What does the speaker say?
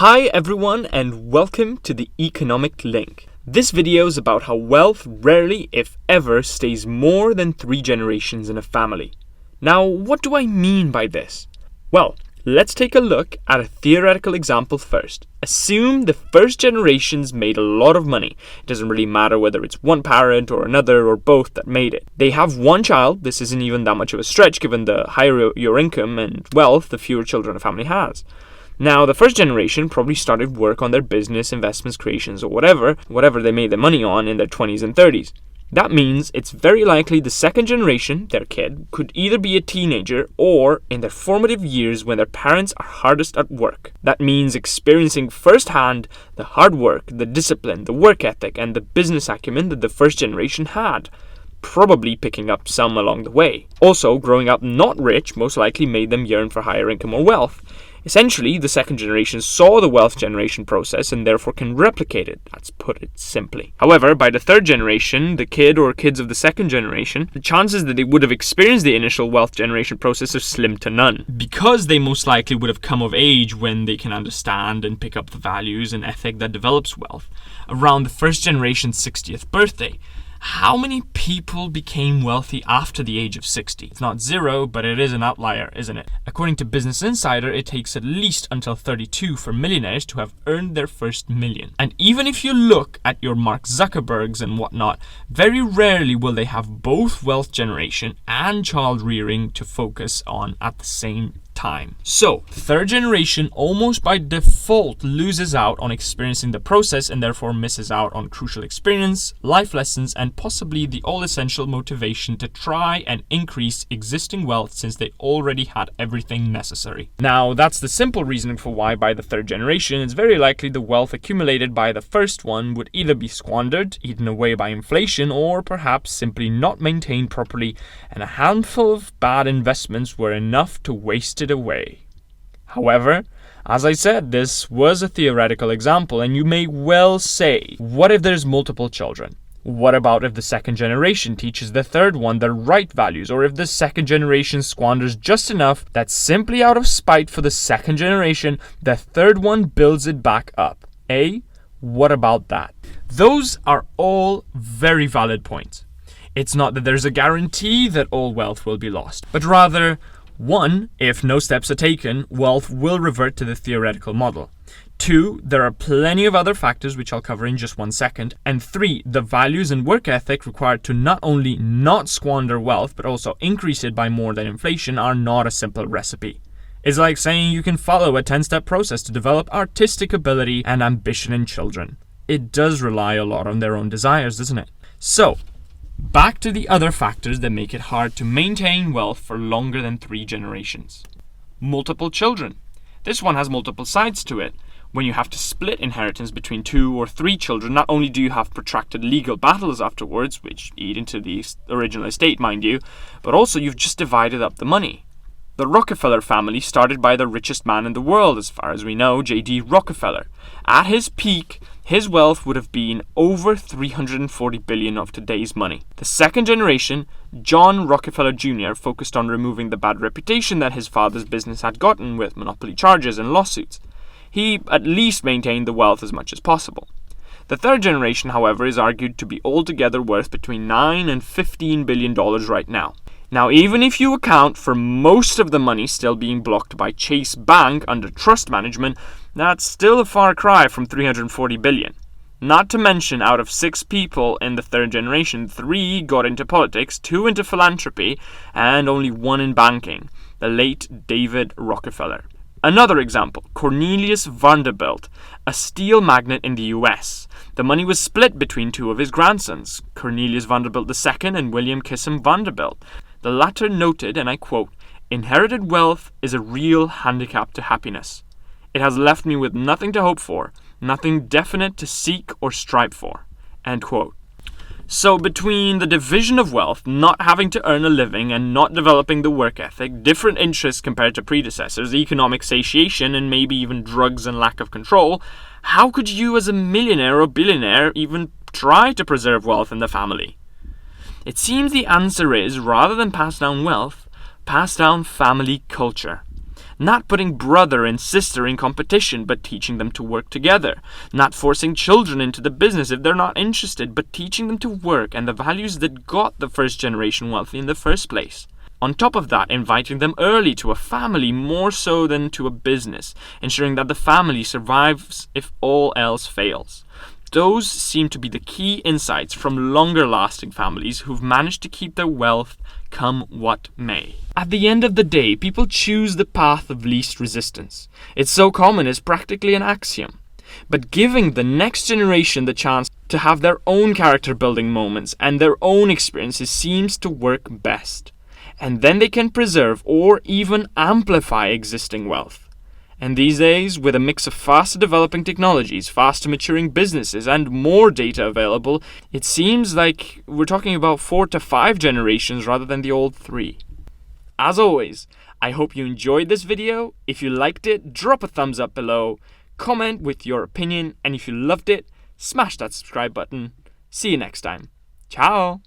Hi everyone and welcome to the Economic Link. This video is about how wealth rarely, if ever, stays more than 3 generations in a family. Now, what do I mean by this? Well, let's take a look at a theoretical example first. Assume the first generations made a lot of money. It doesn't really matter whether it's one parent or another or both that made it. They have one child. This isn't even that much of a stretch given the higher your income and wealth, the fewer children a family has. Now, the first generation probably started work on their business, investments, creations, or whatever they made their money on in their 20s and 30s. That means it's very likely the second generation, their kid, could either be a teenager or in their formative years when their parents are hardest at work. That means experiencing firsthand the hard work, the discipline, the work ethic, and the business acumen that the first generation had. Probably picking up some along the way. Also, growing up not rich most likely made them yearn for higher income or wealth. Essentially, the second generation saw the wealth generation process and therefore can replicate it. Let's put it simply. However, by the third generation, the kid or kids of the second generation, the chances that they would have experienced the initial wealth generation process are slim to none. Because they most likely would have come of age when they can understand and pick up the values and ethic that develops wealth. Around the first generation's 60th birthday, how many people became wealthy after the age of 60? It's not zero, but it is an outlier, isn't it? According to Business Insider, it takes at least until 32 for millionaires to have earned their first million. And even if you look at your Mark Zuckerbergs and whatnot, very rarely will they have both wealth generation and child rearing to focus on at the same time. So, third generation almost by default loses out on experiencing the process and therefore misses out on crucial experience, life lessons, and possibly the all-essential motivation to try and increase existing wealth since they already had everything necessary. Now, that's the simple reasoning for why by the third generation, it's very likely the wealth accumulated by the first one would either be squandered, eaten away by inflation, or perhaps simply not maintained properly, and a handful of bad investments were enough to waste it away. However, as I said, this was a theoretical example, and you may well say, what if there's multiple children? What about if the second generation teaches the third one the right values, or if the second generation squanders just enough that simply out of spite for the second generation, the third one builds it back up? What about that? Those are all very valid points. It's not that there's a guarantee that all wealth will be lost, but rather, 1. If no steps are taken, wealth will revert to the theoretical model. 2. There are plenty of other factors which I'll cover in just 1 second. And 3. The values and work ethic required to not only not squander wealth, but also increase it by more than inflation are not a simple recipe. It's like saying you can follow a 10-step process to develop artistic ability and ambition in children. It does rely a lot on their own desires, doesn't it? So, back to the other factors that make it hard to maintain wealth for longer than 3 generations. Multiple children. This one has multiple sides to it. When you have to split inheritance between 2 or 3 children, not only do you have protracted legal battles afterwards, which eat into the original estate, mind you, but also you've just divided up the money. The Rockefeller family started by the richest man in the world, as far as we know, J.D. Rockefeller. At his peak, his wealth would have been over $340 billion of today's money. The second generation, John Rockefeller Jr., focused on removing the bad reputation that his father's business had gotten with monopoly charges and lawsuits. He at least maintained the wealth as much as possible. The third generation, however, is argued to be altogether worth between $9 and $15 billion right now. Now, even if you account for most of the money still being blocked by Chase Bank under trust management, that's still a far cry from $340 billion. Not to mention, out of 6 people in the third generation, 3 got into politics, 2 into philanthropy, and only 1 in banking, the late David Rockefeller. Another example, Cornelius Vanderbilt, a steel magnate in the US. The money was split between 2 of his grandsons, Cornelius Vanderbilt II and William Kissam Vanderbilt. The latter noted, and I quote, "Inherited wealth is a real handicap to happiness. It has left me with nothing to hope for, nothing definite to seek or strive for." End quote. So between the division of wealth, not having to earn a living, and not developing the work ethic, different interests compared to predecessors, economic satiation, and maybe even drugs and lack of control, how could you as a millionaire or billionaire even try to preserve wealth in the family? It seems the answer is, rather than pass down wealth, pass down family culture. Not putting brother and sister in competition, but teaching them to work together. Not forcing children into the business if they're not interested, but teaching them to work and the values that got the first generation wealthy in the first place. On top of that, inviting them early to a family more so than to a business, ensuring that the family survives if all else fails. Those seem to be the key insights from longer-lasting families who've managed to keep their wealth come what may. At the end of the day, people choose the path of least resistance. It's so common it's practically an axiom. But giving the next generation the chance to have their own character-building moments and their own experiences seems to work best. And then they can preserve or even amplify existing wealth. And these days, with a mix of faster developing technologies, faster maturing businesses, and more data available, it seems like we're talking about 4 to 5 generations rather than the old 3. As always, I hope you enjoyed this video. If you liked it, drop a thumbs up below, comment with your opinion, and if you loved it, smash that subscribe button. See you next time. Ciao!